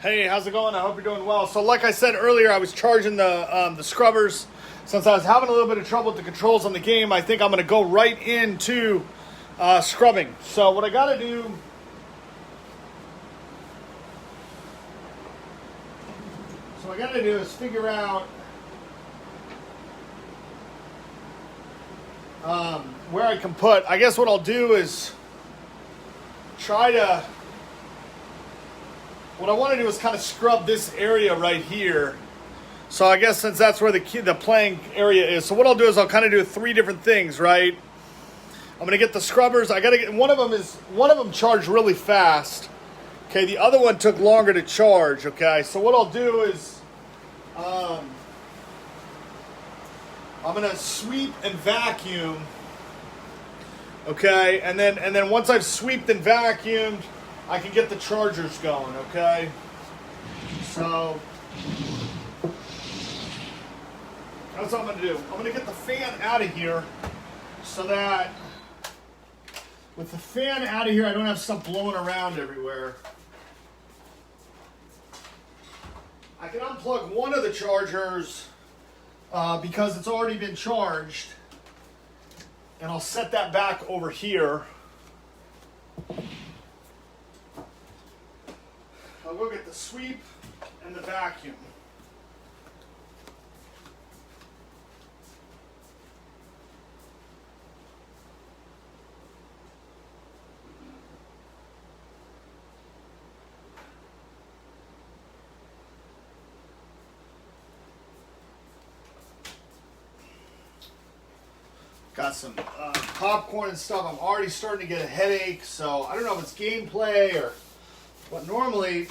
Hey, how's it going? I hope you're doing well. So like I said earlier, I was charging the scrubbers. Since I was having a little bit of trouble with the controls on the game, I think I'm going to go right into scrubbing. So what I got to do... is figure out where I can put... I guess what I'll do is try to... What I want to do is kind of scrub this area right here. So I guess since that's where the playing area is. So what I'll do is I'll kind of do three different things, right? I'm going to get the scrubbers. I got to get one of them charged really fast. Okay, the other one took longer to charge, okay? So what I'll do is I'm going to sweep and vacuum. Okay? And then once I've sweeped and vacuumed, I can get the chargers going, okay? So that's what I'm going to do. I'm going to get the fan out of here so that with the fan out of here, I don't have stuff blowing around everywhere. I can unplug one of the chargers because it's already been charged, and I'll set that back over here. I'll go get the sweep and the vacuum. Got some popcorn and stuff. I'm already starting to get a headache, so I don't know if it's gameplay or what. Normally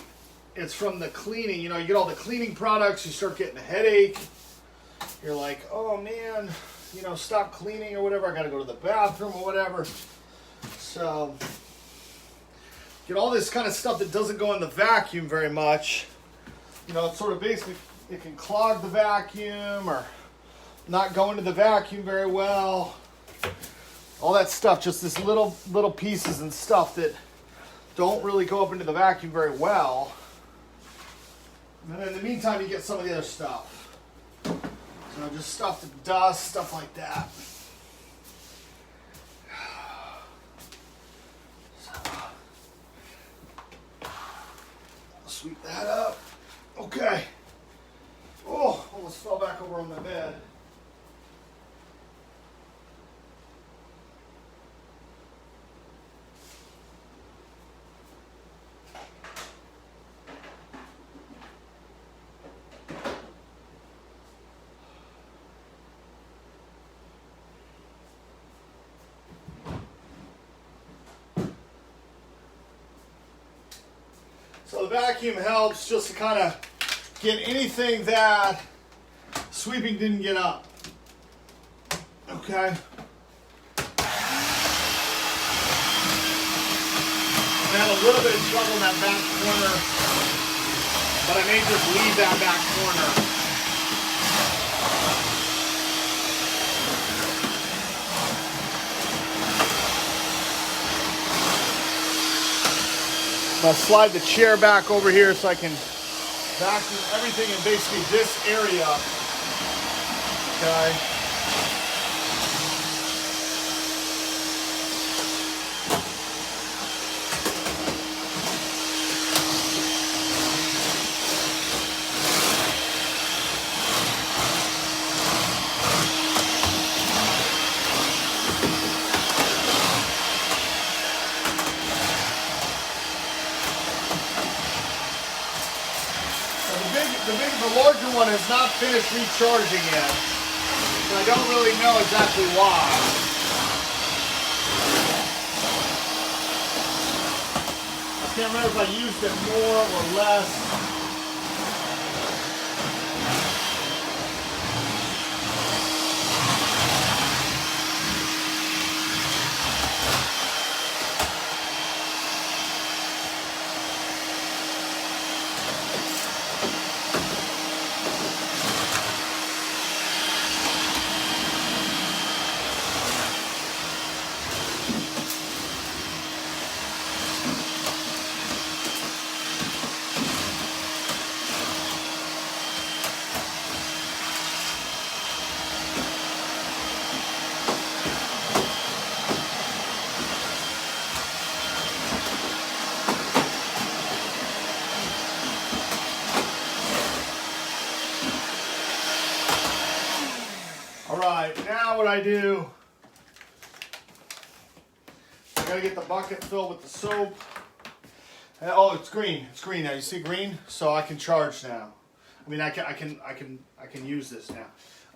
it's from the cleaning. You know, you get all the cleaning products, you start getting a headache. You're like, oh man, you know, stop cleaning or whatever. I got to go to the bathroom or whatever. So get all this kind of stuff that doesn't go in the vacuum very much. You know, it's sort of basically, it can clog the vacuum or not go into the vacuum very well. All that stuff, just this little pieces and stuff that don't really go up into the vacuum very well. And then in the meantime, you get some of the other stuff. So just stuff to dust, stuff like that. So, I'll sweep that up. Okay. Oh, almost fell back over on my bed. So the vacuum helps just to kind of get anything that sweeping didn't get up. Okay. I had a little bit of trouble in that back corner, but I may just leave that back corner. I'm going to slide the chair back over here so I can vacuum everything in basically this area. Okay. The larger one has not finished recharging yet, so I don't really know exactly why. I can't remember if I used it more or less. what I do. I gotta get the bucket filled with the soap. And, oh, it's green. It's green now. You see green? So I can charge now. I mean, I can use this now.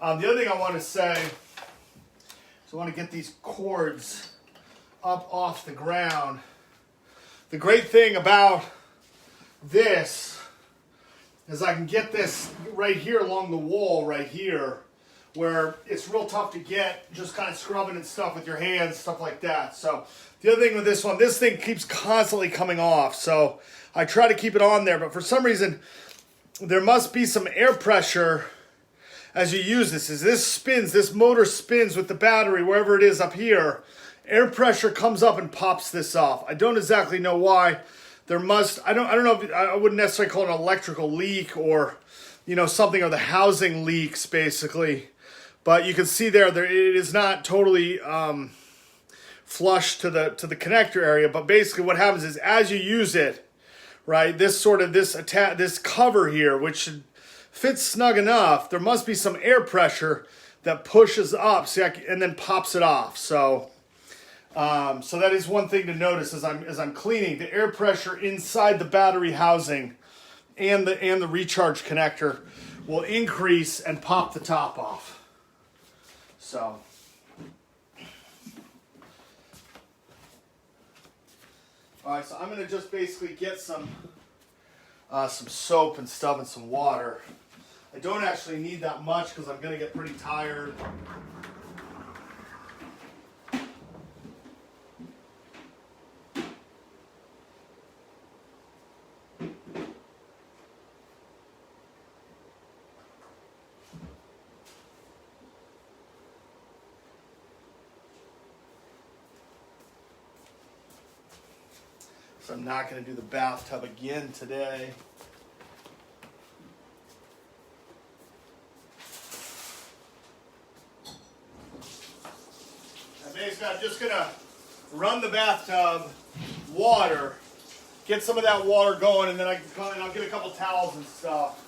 The other thing I want to say is I want to get these cords up off the ground. The great thing about this is I can get this right here along the wall right here, where it's real tough to get, just kind of scrubbing and stuff with your hands, stuff like that. So the other thing with this one, this thing keeps constantly coming off. So I try to keep it on there, but for some reason, there must be some air pressure as you use this. As this spins, this motor spins with the battery, wherever it is up here, air pressure comes up and pops this off. I don't exactly know why. There must, I don't know if, I wouldn't necessarily call it an electrical leak or, you know, something, or the housing leaks basically. But you can see there it is not totally flush to the connector area. But basically what happens is as you use it, right, this cover here, which should fit snug enough, there must be some air pressure that pushes up, and then pops it off. So that is one thing to notice as I'm cleaning. The air pressure inside the battery housing and the recharge connector will increase and pop the top off. So all right, so I'm gonna just basically get some soap and stuff and some water. I don't actually need that much because I'm gonna get pretty tired. So I'm not going to do the bathtub again today. And basically I'm just going to run the bathtub water, get some of that water going, and then I'll get a couple towels and stuff.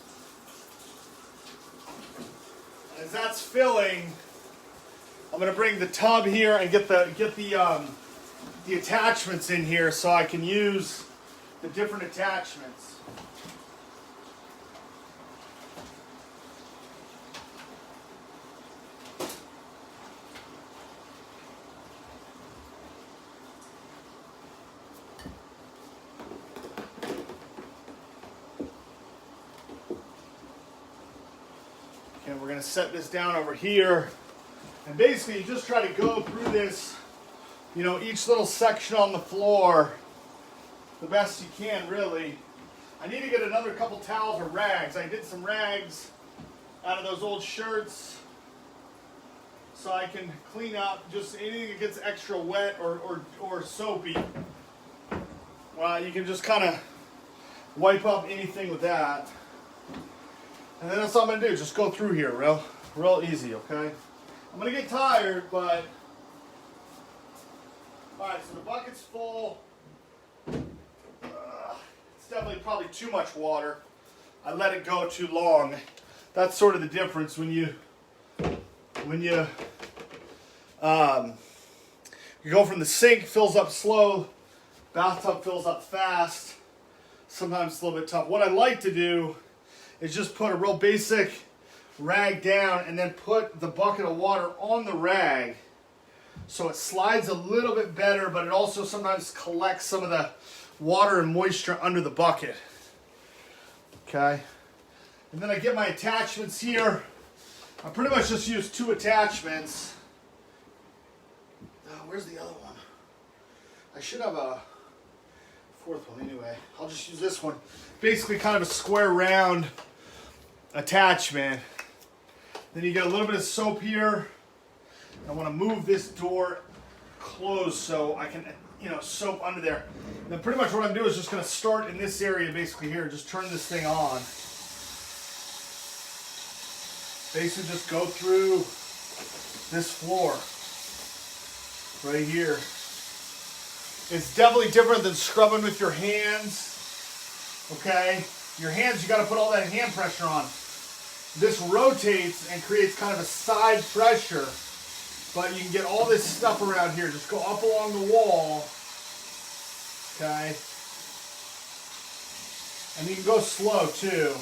And as that's filling, I'm going to bring the tub here and get the attachments in here so I can use the different attachments. Okay, we're going to set this down over here. And basically you just try to go through this, you know, each little section on the floor the best you can, really. I need to get another couple towels or rags. I did some rags out of those old shirts so I can clean up just anything that gets extra wet or soapy. Well, you can just kind of wipe up anything with that. And then that's all I'm going to do, just go through here real easy, okay? I'm going to get tired, but alright, so the bucket's full. It's definitely probably too much water. I let it go too long. That's sort of the difference when you go from the sink, fills up slow, bathtub fills up fast. Sometimes it's a little bit tough. What I like to do is just put a real basic rag down and then put the bucket of water on the rag. So it slides a little bit better, but it also sometimes collects some of the water and moisture under the bucket. Okay. And then I get my attachments here. I pretty much just use 2 attachments. Where's the other one? I should have a 4th one anyway. I'll just use this one. Basically kind of a square round attachment. Then you get a little bit of soap here. I want to move this door closed so I can, you know, soap under there. And then pretty much what I'm doing is just going to start in this area basically here. Just turn this thing on. Basically just go through this floor right here. It's definitely different than scrubbing with your hands. Okay? Your hands, you got to put all that hand pressure on. This rotates and creates kind of a side pressure But you can get all this stuff around here. Just go up along the wall. Okay. And you can go slow too.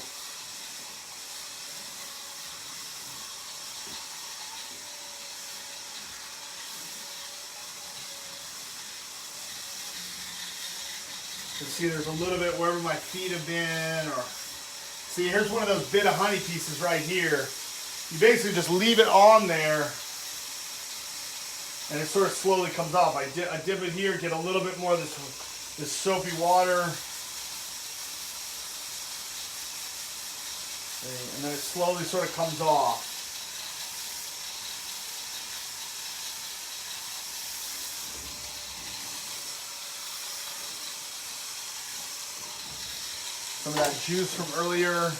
You can see there's a little bit wherever my feet have been, or see, here's one of those bit of honey pieces right here. You basically just leave it on there and it sort of slowly comes off. I dip it here, get a little bit more of this soapy water. And then it slowly sort of comes off. Some of that juice from earlier.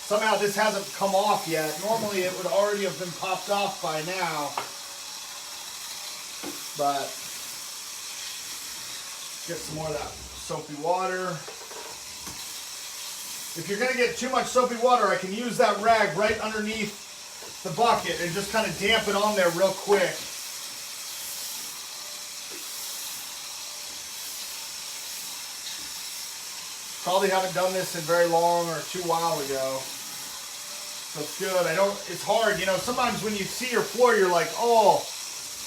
Somehow this hasn't come off yet. Normally it would already have been popped off by now. But get some more of that soapy water. If you're going to get too much soapy water, I can use that rag right underneath the bucket and just kind of damp it on there real quick. Probably haven't done this in very long or too while ago. So it's good. It's hard, you know, sometimes when you see your floor, you're like, oh,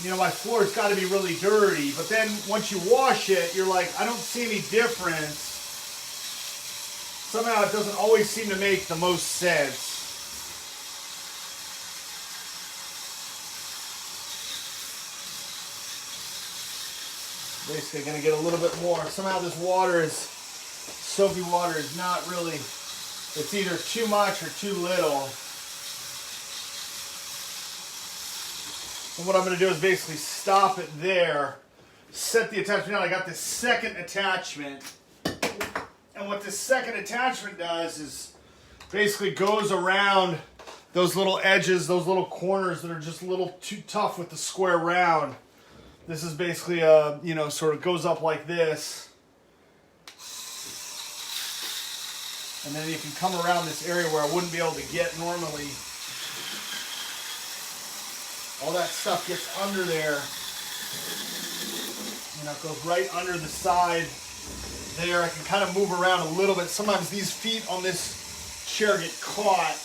you know, my floor's got to be really dirty. But then once you wash it, you're like, I don't see any difference. Somehow it doesn't always seem to make the most sense. Basically going to get a little bit more. Somehow this water is, soapy water is not really, it's either too much or too little. And what I'm going to do is basically stop it there, set the attachment down. I got this second attachment. And what this second attachment does is basically goes around those little edges, those little corners that are just a little too tough with the square round. This is basically a, you know, sort of goes up like this. And then you can come around this area where I wouldn't be able to get normally. All that stuff gets under there. You know, it goes right under the side there. I can kind of move around a little bit. Sometimes these feet on this chair get caught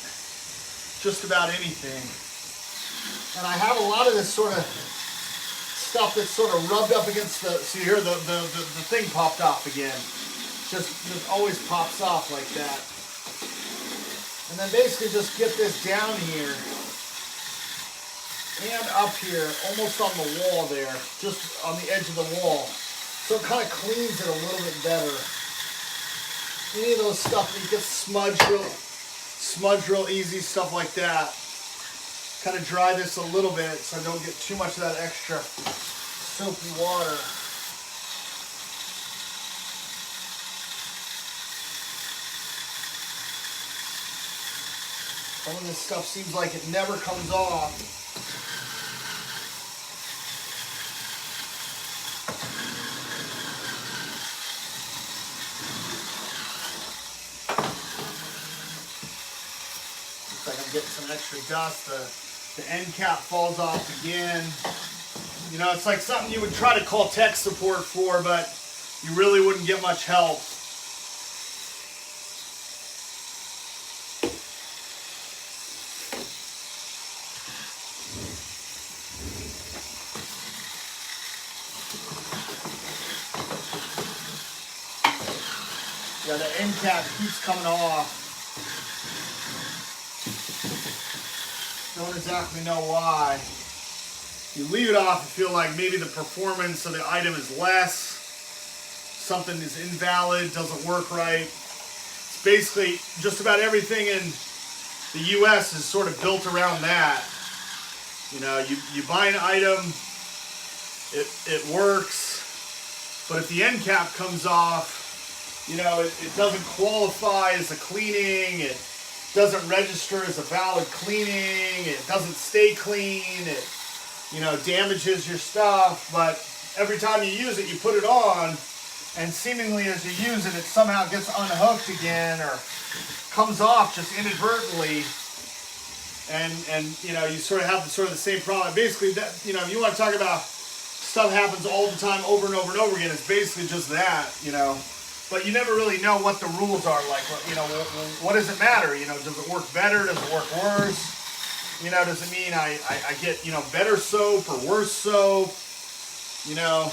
just about anything. And I have a lot of this sort of stuff that's sort of rubbed up against the, see here, the thing popped off again. Just always pops off like that. And then basically just get this down here and up here, almost on the wall there, just on the edge of the wall. So it kind of cleans it a little bit better. Any of those stuff that you get smudge real easy, stuff like that. Kind of dry this a little bit so I don't get too much of that extra soapy water. Some of this stuff seems like it never comes off. Looks like I'm getting some extra dust. The end cap falls off again. You know, it's like something you would try to call tech support for, but you really wouldn't get much help. Yeah, the end cap keeps coming off. Don't exactly know why. You leave it off, you feel like maybe the performance of the item is less, something is invalid, doesn't work right. It's basically just about everything in the US is sort of built around that. You know, you buy an item, it works, but if the end cap comes off, you know, it doesn't qualify as a cleaning, it doesn't register as a valid cleaning, it doesn't stay clean, it, you know, damages your stuff, but every time you use it, you put it on, and seemingly as you use it, it somehow gets unhooked again or comes off just inadvertently, and you know, you sort of have the same problem. Basically, that, you know, if you want to talk about stuff happens all the time over and over and over again, it's basically just that, you know. But you never really know what the rules are. Like, you know, what does it matter? You know, does it work better? Does it work worse? You know, does it mean I get, you know, better soap or worse soap? You know,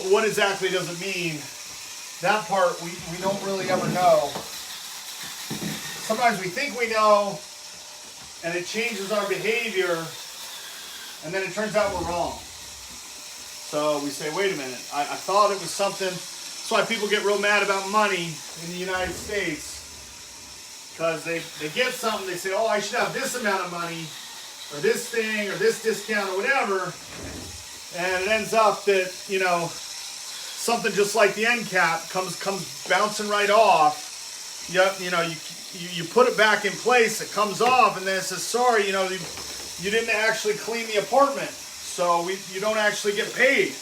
what exactly does it mean? That part we don't really ever know. Sometimes we think we know, and it changes our behavior, and then it turns out we're wrong. So we say, wait a minute, I thought it was something. That's why people get real mad about money in the United States. Because they get something, they say, oh, I should have this amount of money, or this thing, or this discount, or whatever. And it ends up that, you know, something just like the end cap comes bouncing right off. You know, you put it back in place, it comes off, and then it says, sorry, you know, you didn't actually clean the apartment. So you don't actually get paid.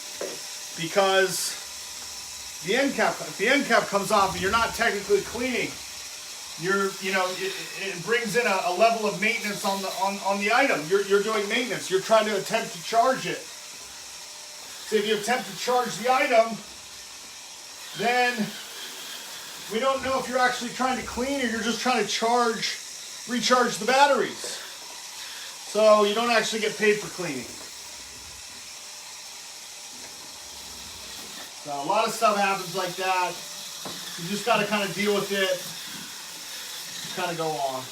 Because if the end cap comes off and you're not technically cleaning, you know, it brings in a level of maintenance on the item. You're doing maintenance. You're trying to attempt to charge it. So if you attempt to charge the item, then we don't know if you're actually trying to clean or you're just trying to recharge the batteries. So you don't actually get paid for cleaning. So a lot of stuff happens like that. You just got to kind of deal with it. Kind of go on.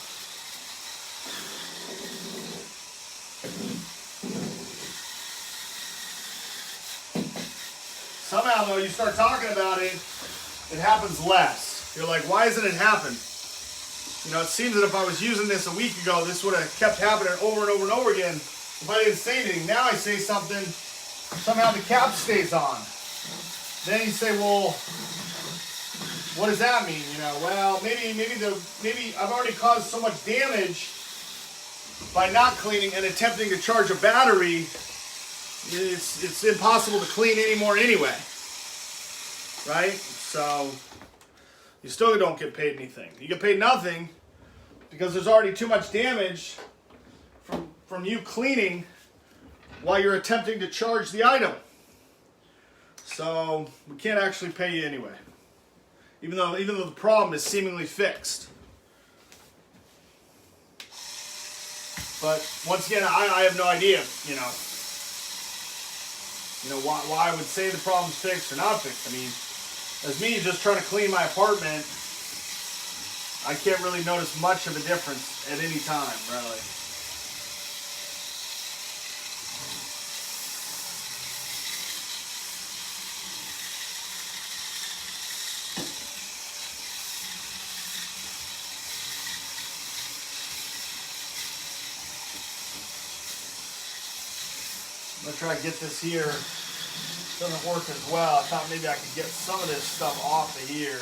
Somehow, though, you start talking about it, it happens less. You're like, why hasn't it happened? You know, it seems that if I was using this a week ago, this would have kept happening over and over and over again if I didn't say anything. Now I say something, somehow the cap stays on. Then you say, well, what does that mean? You know, well, maybe I've already caused so much damage by not cleaning and attempting to charge a battery. It's impossible to clean anymore anyway, right? So you still don't get paid anything. You get paid nothing because there's already too much damage from you cleaning while you're attempting to charge the item. So we can't actually pay you anyway, even though the problem is seemingly fixed. But once again, I have no idea, you know why I would say the problem's fixed or not fixed. I mean, as me just trying to clean my apartment, I can't really notice much of a difference at any time, really. I'm gonna try to get this here. Doesn't work as well. I thought maybe I could get some of this stuff off of here.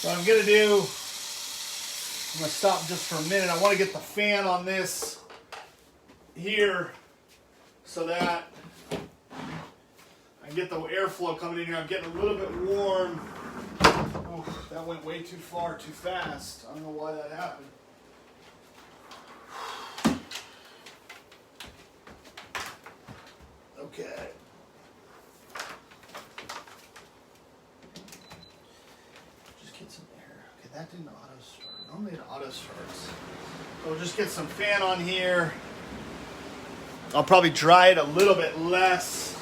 What I'm gonna do, I'm gonna stop just for a minute. I want to get the fan on this here so that I can get the airflow coming in here. I'm getting a little bit warm. Oh, that went way too far, too fast. I don't know why that happened. Okay. Just get some air. Okay, that didn't auto start. Normally it auto starts. So we'll just get some fan on here. I'll probably dry it a little bit less.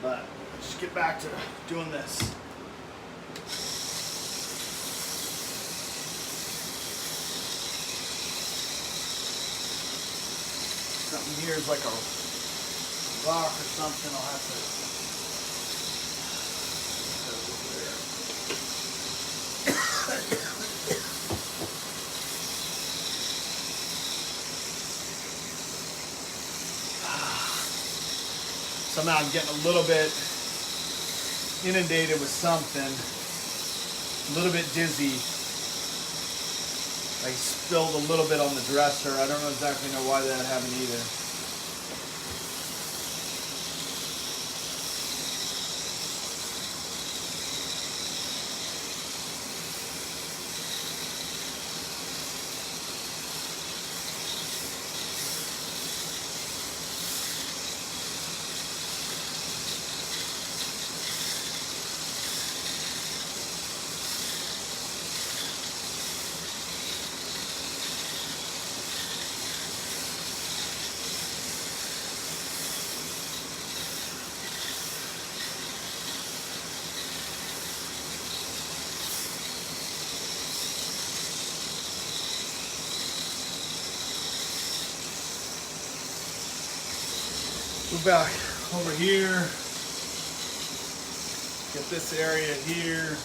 But let's just get back to doing this. Something here is like a rock or something. I'll have to. Somehow I'm getting a little bit inundated with something. A little bit dizzy. I spilled a little bit on the dresser. I don't exactly know why that happened either. Go back over here, get this area here.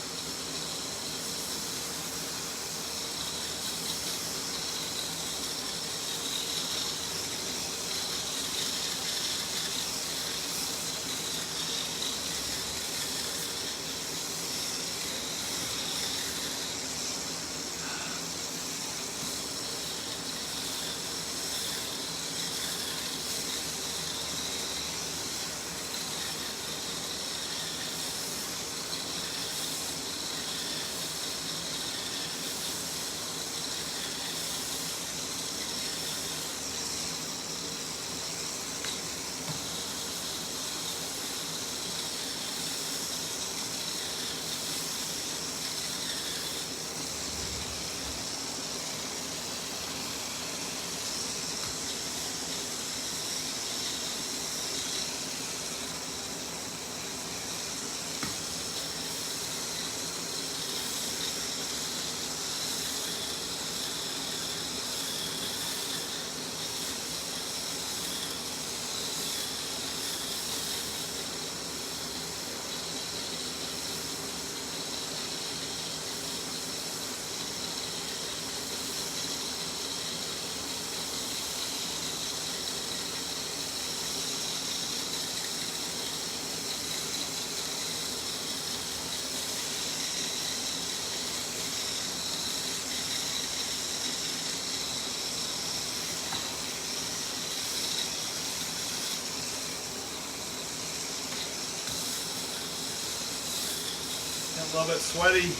A little bit sweaty.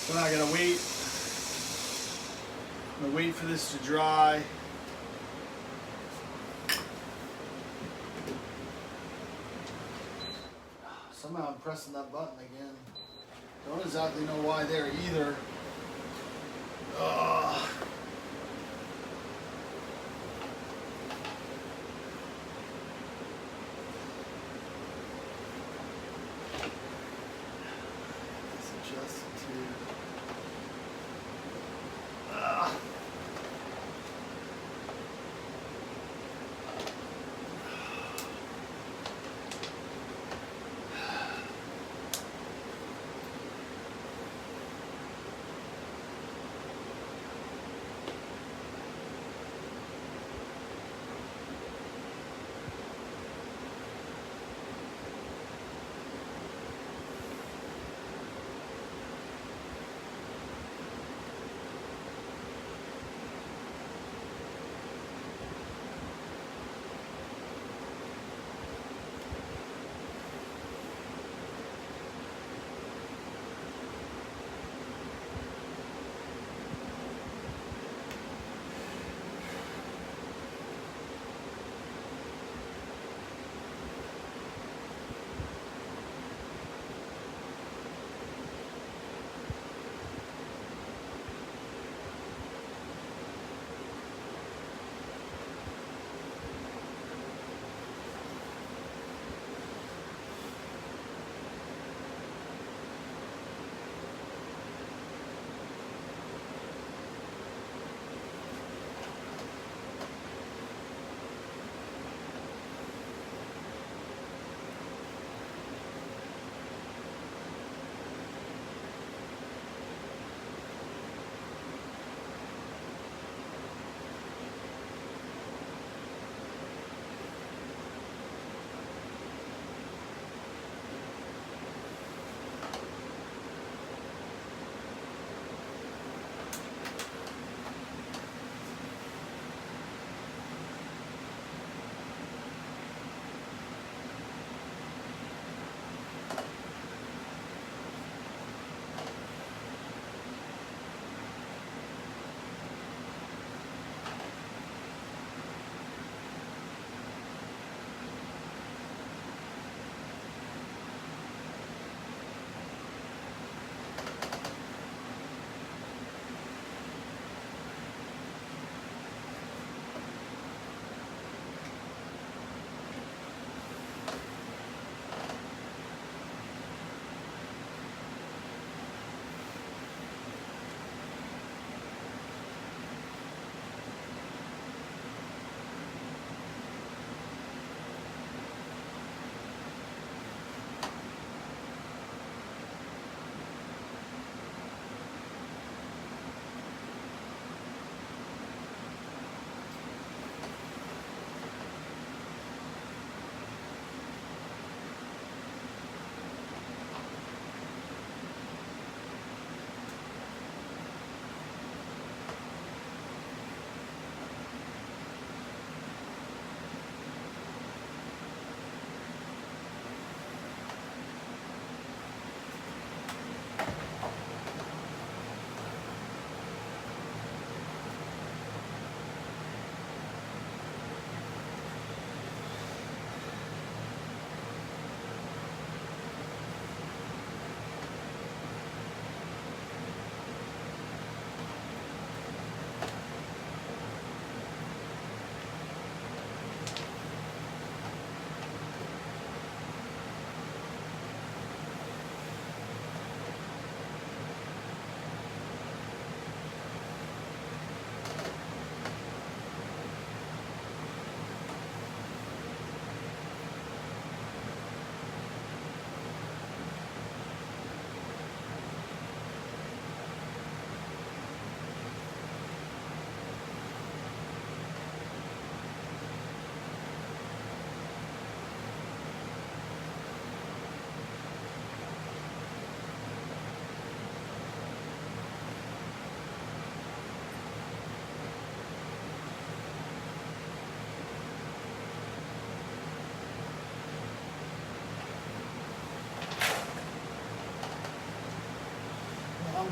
So now I gotta wait. I'm gonna wait for this to dry. Somehow I'm pressing that button again. Don't exactly know why there either. Ugh.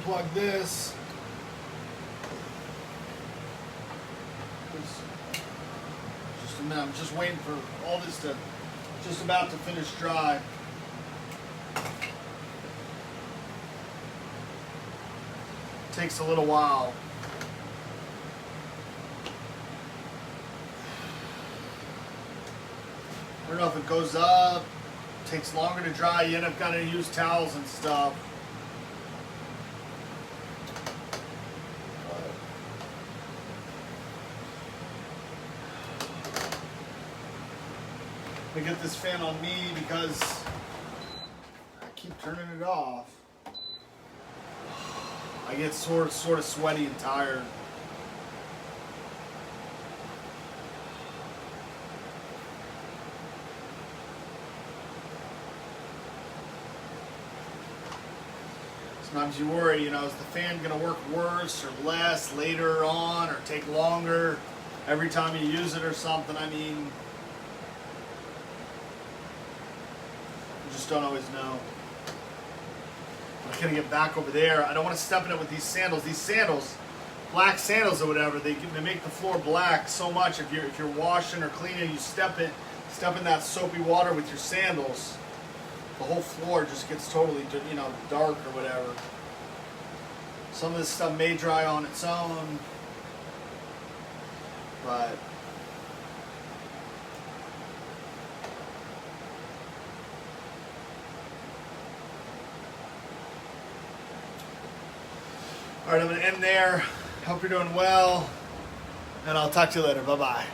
unplug this. Just a minute, I'm just waiting for all this to, just about to finish dry. Takes a little while. I don't know if it goes up, takes longer to dry, you end up having to use towels and stuff. I get this fan on me because I keep turning it off. I get sort of sweaty and tired. Sometimes you worry, you know, is the fan going to work worse or less later on or take longer every time you use it or something? I mean, you just don't always know. I'm going to get back over there. I don't want to step in it with these sandals. These sandals, black sandals or whatever, they make the floor black so much. If you're washing or cleaning, you step in that soapy water with your sandals, the whole floor just gets totally, you know, dark or whatever. Some of this stuff may dry on its own, but all right, I'm going to end there. Hope you're doing well, and I'll talk to you later. Bye-bye.